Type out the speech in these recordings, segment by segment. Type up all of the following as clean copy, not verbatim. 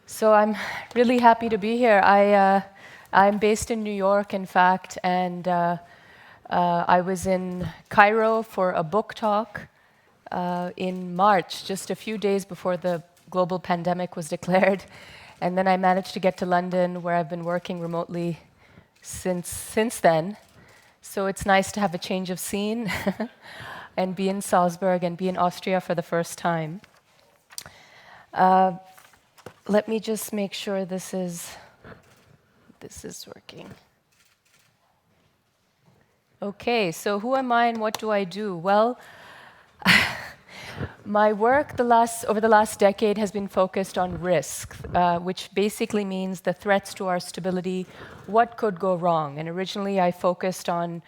So I'm really happy to be here. I'm based in New York, in fact, and I was in Cairo for a book talk in March, just a few days before the global pandemic was declared. And then I managed to get to London, where I've been working remotely since then. So it's nice to have a change of scene and be in Salzburg and be in Austria for the first time. Let me just make sure this is working. Okay, so who am I and what do I do? Well, my work over the last decade has been focused on risk, which basically means the threats to our stability, what could go wrong. And originally I focused on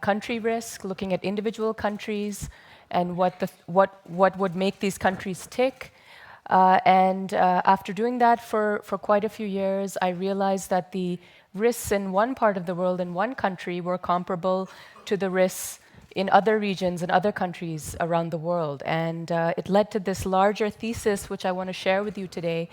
country risk, looking at individual countries and what would make these countries tick. After doing that for quite a few years, I realized that the risks in one part of the world, in one country, were comparable to the risks in other regions and other countries around the world. And it led to this larger thesis, which I want to share with you today,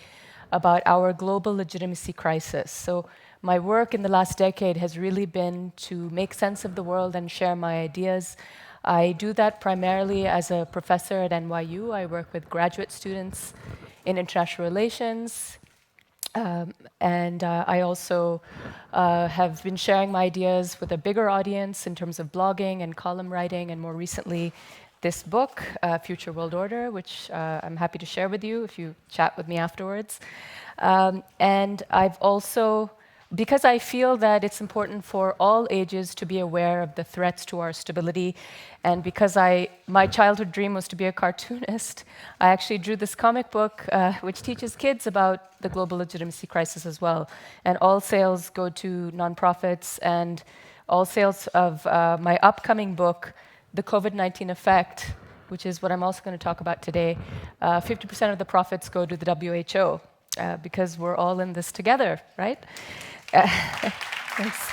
about our global legitimacy crisis. So my work in the last decade has really been to make sense of the world and share my ideas. I do that primarily as a professor at NYU. I work with graduate students in international relations. I also have been sharing my ideas with a bigger audience in terms of blogging and column writing, and more recently, this book, Future World Order, which I'm happy to share with you if you chat with me afterwards. And I've also, because I feel that it's important for all ages to be aware of the threats to our stability, and because my childhood dream was to be a cartoonist, I actually drew this comic book which teaches kids about the global legitimacy crisis as well. And all sales go to nonprofits, and all sales of my upcoming book, The COVID-19 Effect, which is what I'm also going to talk about today, 50% of the profits go to the WHO, because we're all in this together, right? Thanks.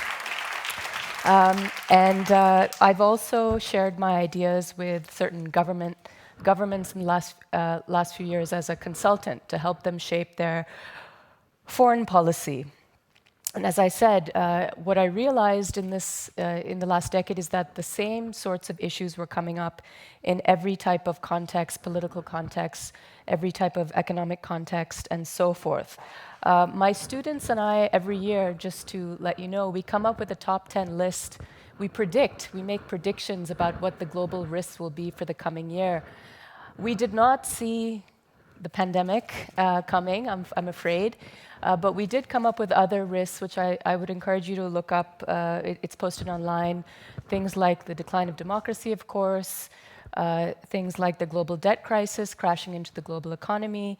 I've also shared my ideas with certain governments in the last few years as a consultant to help them shape their foreign policy. And as I said, what I realized in the last decade is that the same sorts of issues were coming up in every type of context, political context, every type of economic context, and so forth. My students and I, every year, just to let you know, we come up with a top 10 list. We make predictions about what the global risks will be for the coming year. We did not see the pandemic coming, I'm afraid. But we did come up with other risks, which I would encourage you to look up. It's posted online. Things like the decline of democracy, of course, things like the global debt crisis crashing into the global economy,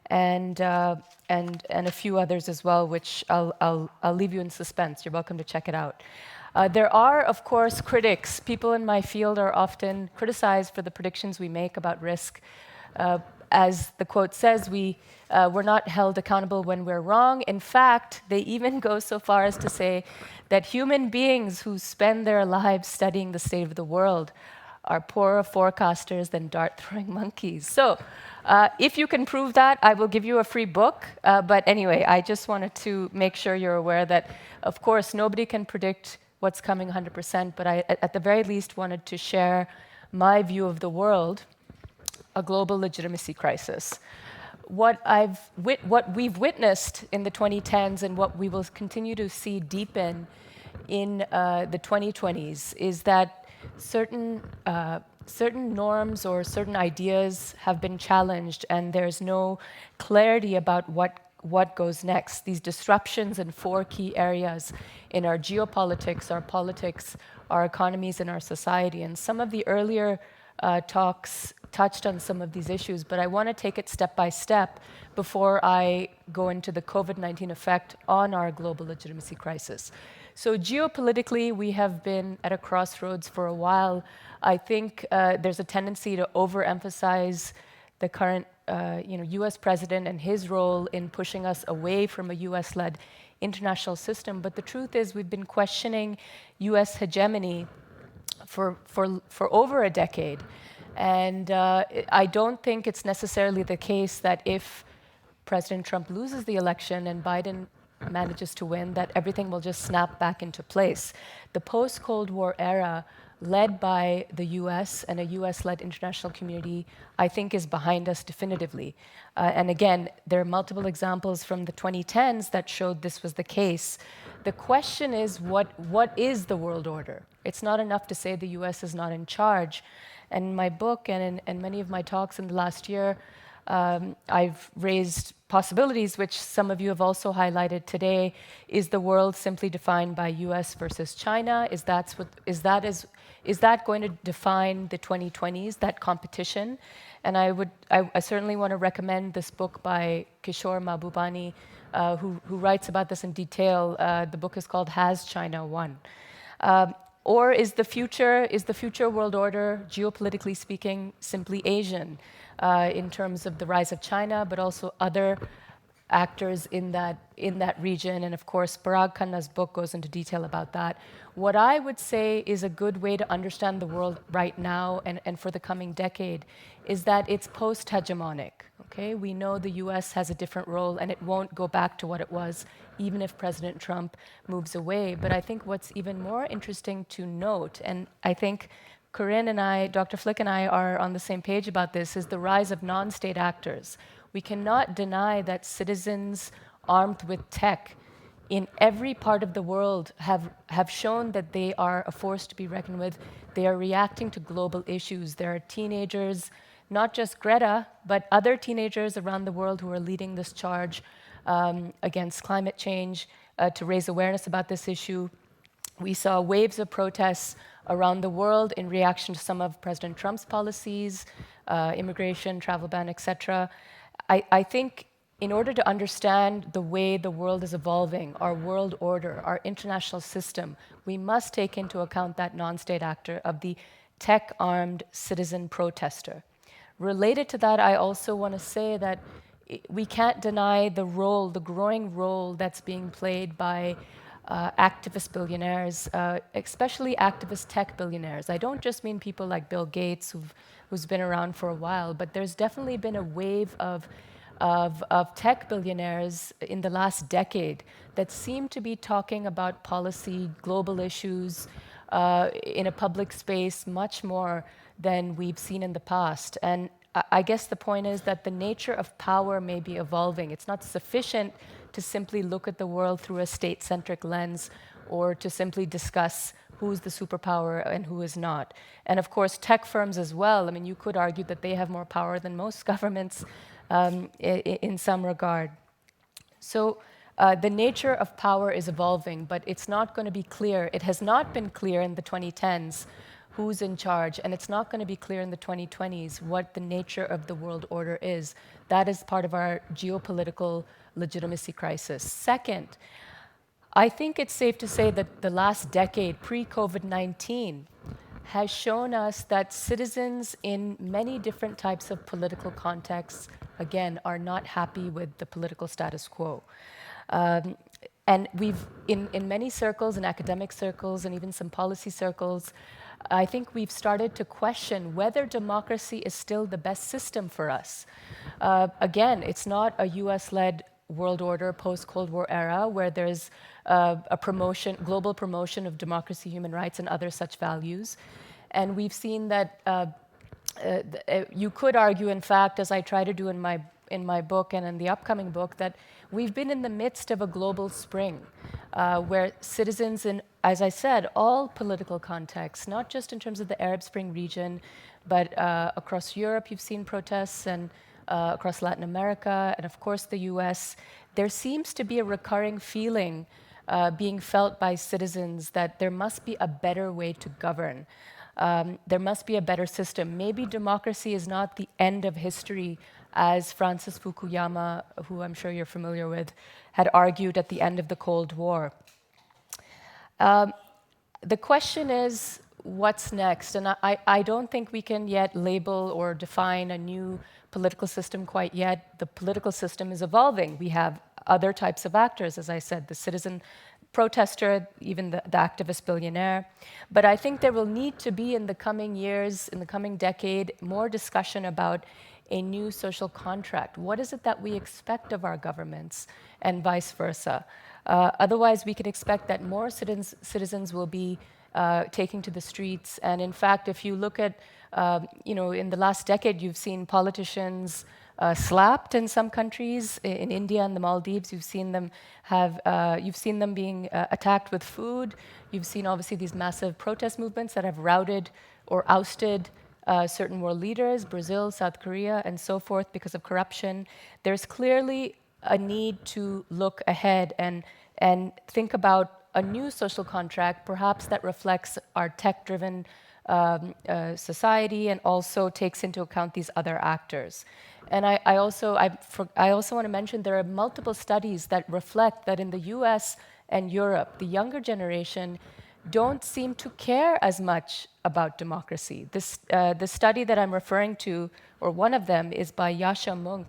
and a few others as well, which I'll leave you in suspense. You're welcome to check it out. There are, of course, critics. People in my field are often criticized for the predictions we make about risk. As the quote says, we're not held accountable when we're wrong. In fact, they even go so far as to say that human beings who spend their lives studying the state of the world are poorer forecasters than dart-throwing monkeys. So if you can prove that, I will give you a free book. But anyway, I just wanted to make sure you're aware that, of course, nobody can predict what's coming 100%, but I, at the very least, wanted to share my view of the world, a global legitimacy crisis. What we've witnessed in the 2010s and what we will continue to see deepen in the 2020s is that certain norms or certain ideas have been challenged, and there's no clarity about what goes next. These disruptions in 4 key areas in our geopolitics, our politics, our economies, and our society. And some of the earlier talks touched on some of these issues, but I want to take it step by step before I go into the COVID-19 effect on our global legitimacy crisis. So geopolitically, we have been at a crossroads for a while. I think there's a tendency to overemphasize the current US president and his role in pushing us away from a US-led international system. But the truth is we've been questioning US hegemony for over a decade. And I don't think it's necessarily the case that if President Trump loses the election and Biden manages to win, that everything will just snap back into place. The post-Cold War era, led by the US and a US-led international community, I think is behind us definitively. And again, there are multiple examples from the 2010s that showed this was the case. The question is, what is the world order? It's not enough to say the US is not in charge. And in my book and in many of my talks in the last year, I've raised possibilities, which some of you have also highlighted today. Is the world simply defined by US versus China? Is that going to define the 2020s, that competition? And I certainly want to recommend this book by Kishore Mahbubani, who writes about this in detail. The book is called Has China Won? Or is the future world order, geopolitically speaking, simply Asian in terms of the rise of China, but also other actors in that region? And of course, Parag Khanna's book goes into detail about that. What I would say is a good way to understand the world right now and for the coming decade is that it's post-hegemonic. Okay? We know the US has a different role and it won't go back to what it was, even if President Trump moves away. But I think what's even more interesting to note, and I think Corinne and I, Dr. Flick and I are on the same page about this, is the rise of non-state actors. We cannot deny that citizens armed with tech in every part of the world have shown that they are a force to be reckoned with. They are reacting to global issues. There are teenagers, not just Greta, but other teenagers around the world who are leading this charge against climate change to raise awareness about this issue. We saw waves of protests around the world in reaction to some of President Trump's policies, immigration, travel ban, etc. I think in order to understand the way the world is evolving, our world order, our international system, we must take into account that non-state actor of the tech-armed citizen protester. Related to that, I also want to say that we can't deny the role, the growing role that's being played by activist billionaires, especially activist tech billionaires. I don't just mean people like Bill Gates, who's been around for a while, but there's definitely been a wave of tech billionaires in the last decade that seem to be talking about policy, global issues in a public space much more than we've seen in the past. And I guess the point is that the nature of power may be evolving. It's not sufficient to simply look at the world through a state-centric lens or to simply discuss who's the superpower and who is not. And of course, tech firms as well. I mean, you could argue that they have more power than most governments in some regard. So the nature of power is evolving, but it's not going to be clear. It has not been clear in the 2010s who's in charge, and it's not going to be clear in the 2020s what the nature of the world order is. That is part of our geopolitical legitimacy crisis. Second, I think it's safe to say that the last decade, pre-COVID-19, has shown us that citizens in many different types of political contexts, again, are not happy with the political status quo. And we've, in many circles, in academic circles, and even some policy circles, I think we've started to question whether democracy is still the best system for us. Again, it's not a US-led world order post-Cold War era where there's a promotion, global promotion of democracy, human rights, and other such values. And we've seen that you could argue, in fact, as I try to do in my book and in the upcoming book, that we've been in the midst of a global spring where citizens in, as I said, all political contexts, not just in terms of the Arab Spring region, but across Europe you've seen protests, and across Latin America, and of course the US, there seems to be a recurring feeling being felt by citizens that there must be a better way to govern. There must be a better system. Maybe democracy is not the end of history, as Francis Fukuyama, who I'm sure you're familiar with, had argued at the end of the Cold War. The question is, what's next? And I don't think we can yet label or define a new political system quite yet. The political system is evolving. We have other types of actors, as I said, the citizen protester, even the activist billionaire. But I think there will need to be, in the coming years, in the coming decade, more discussion about, a new social contract? What is it that we expect of our governments, and vice versa? Otherwise, we can expect that more citizens will be taking to the streets. And in fact, if you look at, in the last decade, you've seen politicians slapped in some countries. In India and the Maldives, you've seen them being attacked with food. You've seen obviously these massive protest movements that have routed or ousted certain world leaders, Brazil, South Korea, and so forth, because of corruption. There's clearly a need to look ahead and think about a new social contract, perhaps that reflects our tech-driven society and also takes into account these other actors. And I also want to mention there are multiple studies that reflect that in the US and Europe, the younger generation don't seem to care as much about democracy. The study that I'm referring to, or one of them, is by Yasha Munk,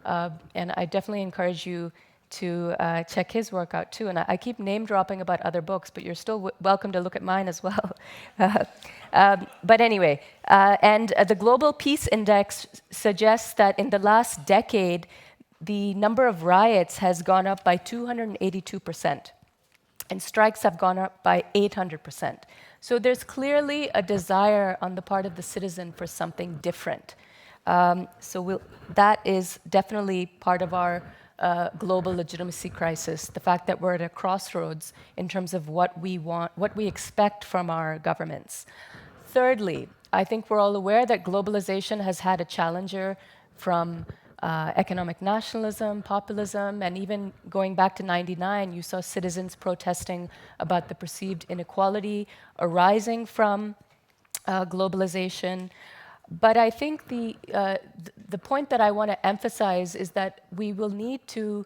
and I definitely encourage you to check his work out too. And I keep name dropping about other books, but you're still welcome to look at mine as well. But anyway, and the Global Peace Index suggests that in the last decade, the number of riots has gone up by 282%, and strikes have gone up by 800%. So there's clearly a desire on the part of the citizen for something different. That is definitely part of our global legitimacy crisis, the fact that we're at a crossroads in terms of what we want, what we expect from our governments. Thirdly, I think we're all aware that globalization has had a challenger from economic nationalism, populism, and even going back to '99, you saw citizens protesting about the perceived inequality arising from globalization. But I think the point that I want to emphasize is that we will need to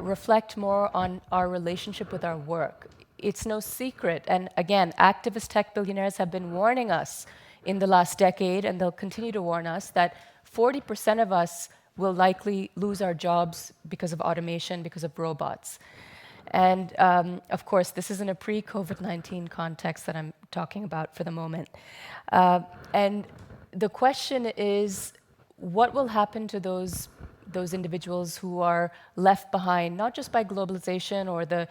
reflect more on our relationship with our work. It's no secret, and again, activist tech billionaires have been warning us in the last decade, and they'll continue to warn us, that 40% of us will likely lose our jobs because of automation, because of robots. And of course, this is in a pre-COVID-19 context that I'm talking about for the moment. And the question is, what will happen to those individuals who are left behind, not just by globalization or the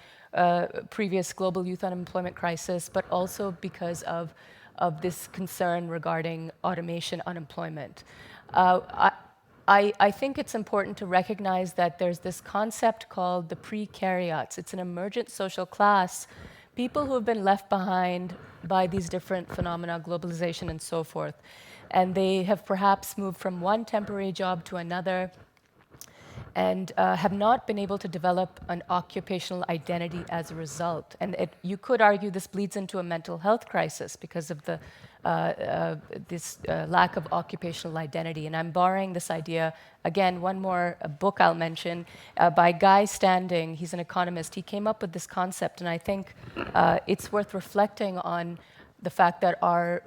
previous global youth unemployment crisis, but also because of this concern regarding automation unemployment? I think it's important to recognize that there's this concept called the precariats. It's an emergent social class, people who have been left behind by these different phenomena, globalization and so forth. And they have perhaps moved from one temporary job to another and have not been able to develop an occupational identity as a result. And you could argue this bleeds into a mental health crisis because of this lack of occupational identity. And I'm borrowing this idea, again, one more book I'll mention, by Guy Standing. He's an economist. He came up with this concept, and I think it's worth reflecting on the fact that our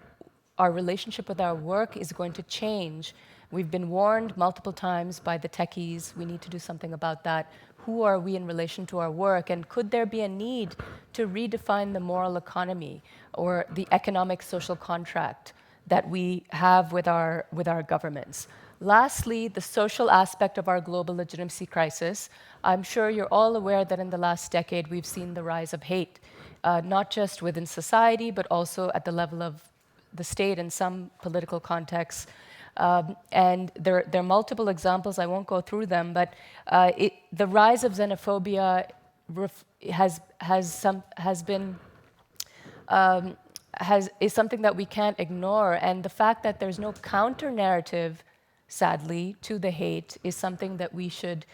relationship with our work is going to change. We've been warned multiple times by the techies. We need to do something about that. Who are we in relation to our work? And could there be a need to redefine the moral economy or the economic social contract that we have with our governments? Lastly, the social aspect of our global legitimacy crisis. I'm sure you're all aware that in the last decade, we've seen the rise of hate, not just within society, but also at the level of the state in some political contexts. And there are multiple examples. I won't go through them, but the rise of xenophobia is something that we can't ignore. And the fact that there's no counter narrative, sadly, to the hate is something that we should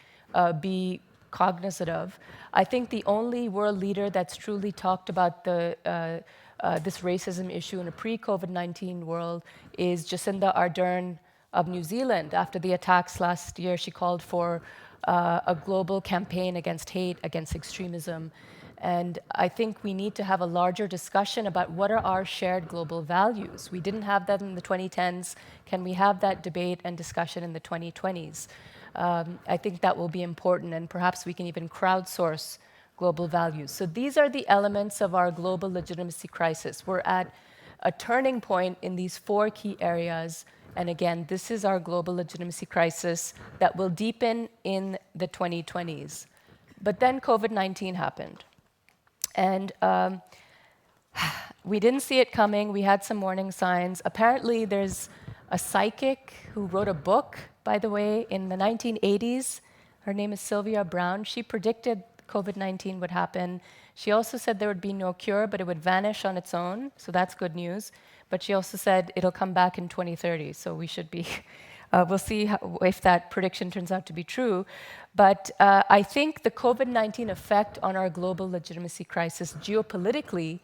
be cognizant of. I think the only world leader that's truly talked about this racism issue in a pre-COVID-19 world is Jacinda Ardern of New Zealand. After the attacks last year, she called for a global campaign against hate, against extremism. And I think we need to have a larger discussion about what are our shared global values. We didn't have that in the 2010s. Can we have that debate and discussion in the 2020s? I think that will be important, and perhaps we can even crowdsource global values. So these are the elements of our global legitimacy crisis. We're at a turning point in these four key areas, And again, this is our global legitimacy crisis that will deepen in the 2020s. But then COVID-19 happened. And we didn't see it coming. We had some warning signs. Apparently, there's a psychic who wrote a book, by the way, in the 1980s. Her name is Sylvia Brown. She predicted COVID-19 would happen. She also said there would be no cure, but it would vanish on its own. So that's good news. But she also said it'll come back in 2030. So we should be, we'll see if that prediction turns out to be true. But I think the COVID-19 effect on our global legitimacy crisis geopolitically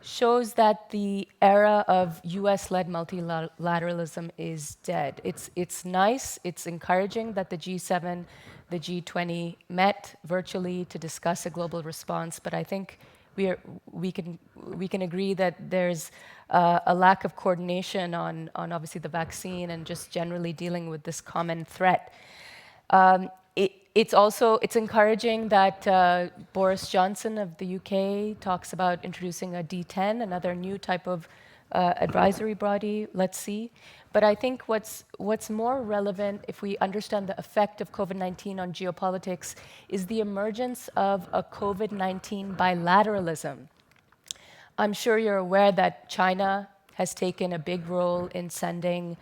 shows that the era of US-led multilateralism is dead. It's nice, it's encouraging that the G7, the G20 met virtually to discuss a global response, but I think we can agree that there's a lack of coordination on obviously the vaccine and just generally dealing with this common threat. It's encouraging that Boris Johnson of the UK talks about introducing a D10, another new type of advisory body. Let's see. But I think what's more relevant, if we understand the effect of COVID-19 on geopolitics, is the emergence of a COVID-19 bilateralism. I'm sure you're aware that China has taken a big role in sending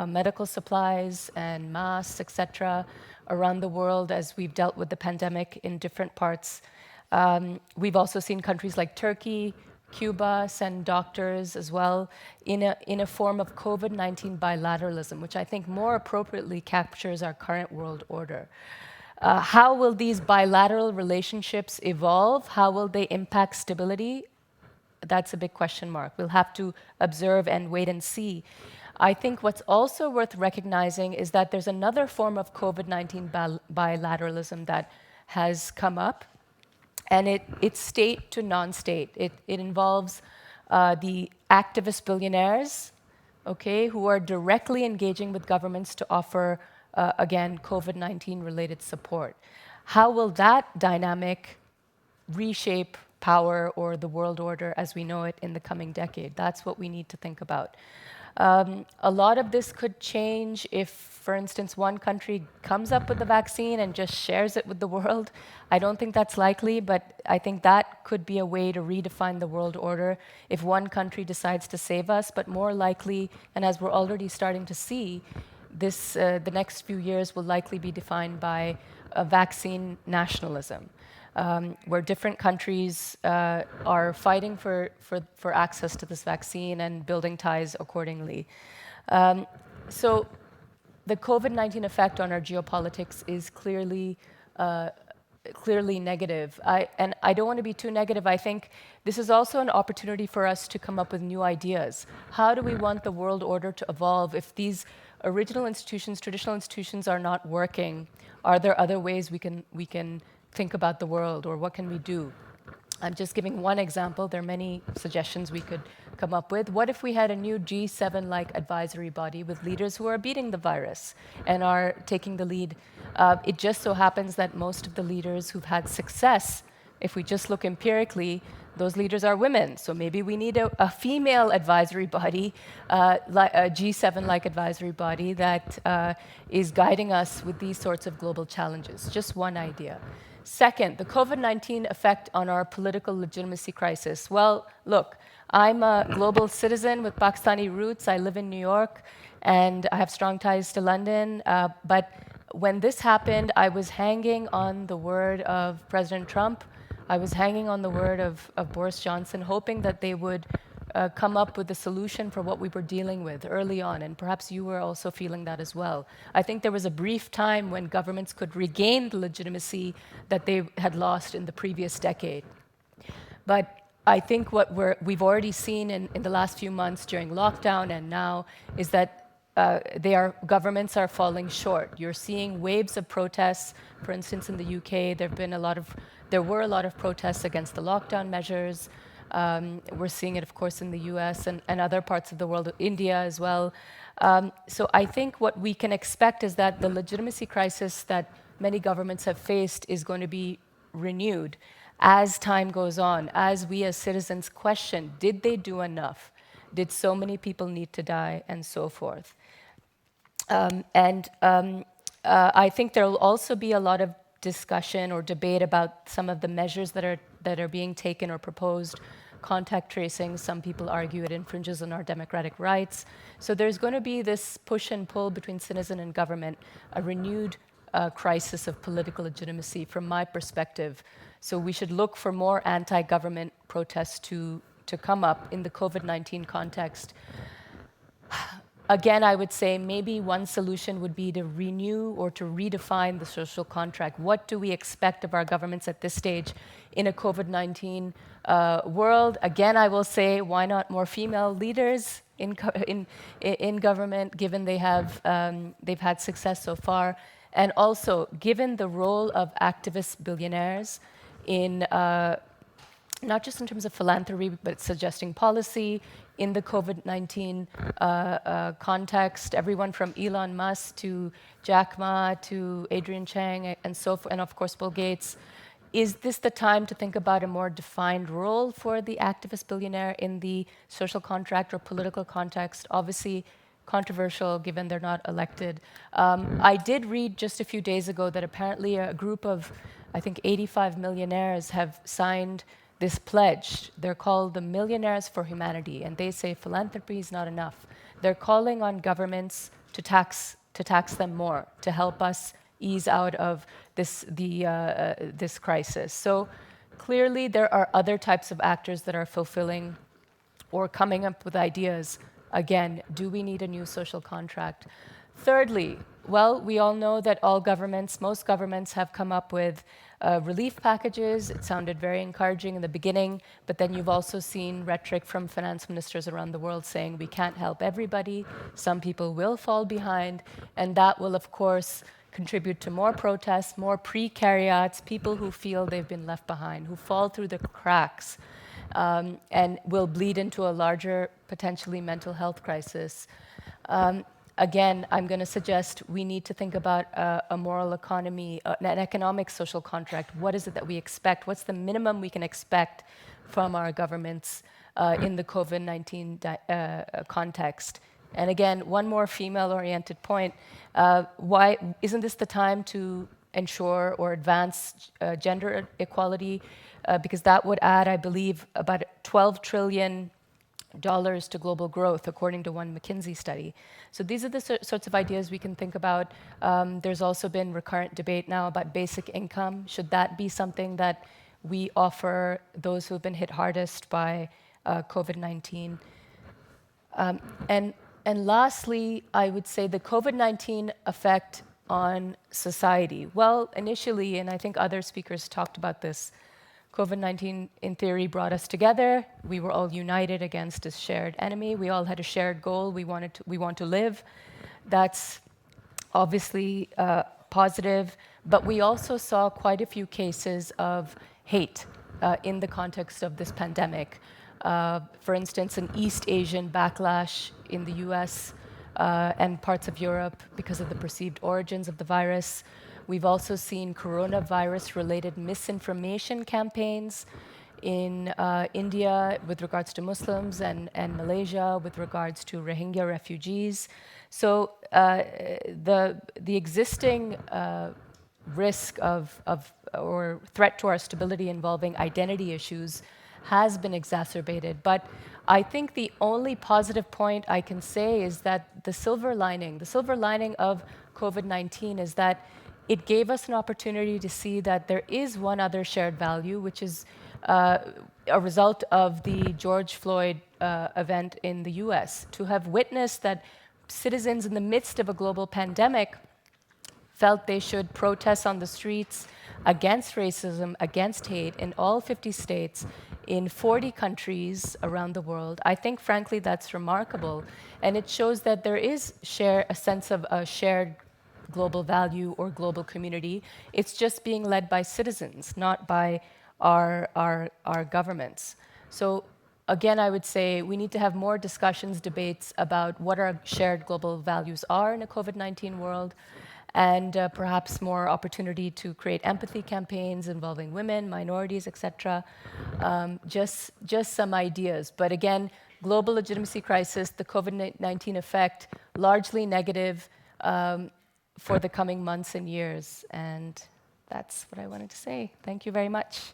medical supplies and masks, etc., around the world as we've dealt with the pandemic in different parts. We've also seen countries like Turkey, Cuba send doctors as well in a form of COVID-19 bilateralism, which I think more appropriately captures our current world order. How will these bilateral relationships evolve? How will they impact stability? That's a big question mark. We'll have to observe and wait and see. I think what's also worth recognizing is that there's another form of COVID-19 bilateralism that has come up, and it's state to non-state. It involves the activist billionaires, okay, who are directly engaging with governments to offer, again, COVID-19 related support. How will that dynamic reshape power or the world order as we know it in the coming decade? That's what we need to think about. A lot of this could change if, for instance, one country comes up with the vaccine and just shares it with the world. I don't think that's likely, but I think that could be a way to redefine the world order if one country decides to save us. But more likely, and as we're already starting to see, the next few years will likely be defined by a vaccine nationalism. Where different countries are fighting for access to this vaccine and building ties accordingly. So the COVID-19 effect on our geopolitics is clearly negative. And I don't want to be too negative. I think this is also an opportunity for us to come up with new ideas. How do we want the world order to evolve if these original institutions, traditional institutions are not working? Are there other ways we can think about the world, or what can we do? I'm just giving one example. There are many suggestions we could come up with. What if we had a new G7-like advisory body with leaders who are beating the virus and are taking the lead? It just so happens that most of the leaders who've had success, if we just look empirically, those leaders are women. So maybe we need a female advisory body, like a G7-like advisory body that is guiding us with these sorts of global challenges. Just one idea. Second, the COVID-19 effect on our political legitimacy crisis. Well, look, I'm a global citizen with Pakistani roots. I live in New York, and I have strong ties to London. But when this happened, I was hanging on the word of President Trump. I was hanging on the word of Boris Johnson, hoping that they would come up with a solution for what we were dealing with early on, and perhaps you were also feeling that as well. I think there was a brief time when governments could regain the legitimacy that they had lost in the previous decade. But I think what we've already seen in the last few months during lockdown and now is that governments are falling short. You're seeing waves of protests. For instance, in the UK, there were a lot of protests against the lockdown measures. We're seeing it, of course, in the US and other parts of the world, India as well. So I think what we can expect is that the legitimacy crisis that many governments have faced is going to be renewed as time goes on, as we as citizens question, did they do enough? Did so many people need to die, and so forth? I think there will also be a lot of discussion or debate about some of the measures that are being taken or proposed. Contact tracing, some people argue it infringes on our democratic rights. So there's going to be this push and pull between citizen and government, a renewed crisis of political legitimacy from my perspective. So we should look for more anti-government protests to come up in the COVID-19 context. Again, I would say maybe one solution would be to renew or to redefine the social contract. What do we expect of our governments at this stage in a COVID-19 world? Again, I will say, why not more female leaders in government, given they've had success so far? And also, given the role of activist billionaires in not just in terms of philanthropy, but suggesting policy in the COVID-19 context, everyone from Elon Musk to Jack Ma to Adrian Chang and so forth, and of course Bill Gates. Is this the time to think about a more defined role for the activist billionaire in the social contract or political context? Obviously controversial given they're not elected. I did read just a few days ago that apparently a group of, I think, 85 millionaires have signed this pledge. They're called the Millionaires for Humanity, and they say philanthropy is not enough. They're calling on governments to tax them more, to help us ease out of this crisis. So clearly there are other types of actors that are fulfilling or coming up with ideas. Again, do we need a new social contract? Thirdly, well, we all know that most governments have come up with relief packages. It sounded very encouraging in the beginning, but then you've also seen rhetoric from finance ministers around the world saying we can't help everybody. Some people will fall behind, and that will, of course, contribute to more protests, more precariats, people who feel they've been left behind, who fall through the cracks, and will bleed into a larger, potentially mental health crisis. Again, I'm going to suggest we need to think about a moral economy, an economic social contract. What is it that we expect? What's the minimum we can expect from our governments in the COVID-19 context? And again, one more female-oriented point. Why isn't this the time to ensure or advance gender equality? Because that would add, I believe, about $12 trillion to global growth, according to one McKinsey study. So these are the sorts of ideas we can think about. There's also been recurrent debate now about basic income. Should that be something that we offer those who have been hit hardest by COVID-19? And lastly, I would say the COVID-19 effect on society. Well, initially, and I think other speakers talked about this, COVID-19, in theory, brought us together. We were all united against a shared enemy. We all had a shared goal. We want to live. That's obviously positive. But we also saw quite a few cases of hate in the context of this pandemic. For instance, an East Asian backlash in the US and parts of Europe because of the perceived origins of the virus. We've also seen coronavirus-related misinformation campaigns in India with regards to Muslims and Malaysia with regards to Rohingya refugees. So the existing risk of or threat to our stability involving identity issues has been exacerbated. But I think the only positive point I can say is that the silver lining of COVID-19 is that it gave us an opportunity to see that there is one other shared value, which is a result of the George Floyd event in the US. To have witnessed that citizens in the midst of a global pandemic felt they should protest on the streets against racism, against hate in all 50 states, in 40 countries around the world. I think, frankly, that's remarkable. And it shows that there is a sense of a shared global value or global community. It's just being led by citizens, not by our governments. So again, I would say we need to have more discussions, debates about what our shared global values are in a COVID-19 world, and perhaps more opportunity to create empathy campaigns involving women, minorities, etc. Just some ideas. But again, global legitimacy crisis, the COVID-19 effect, largely negative. for the coming months and years. And that's what I wanted to say. Thank you very much.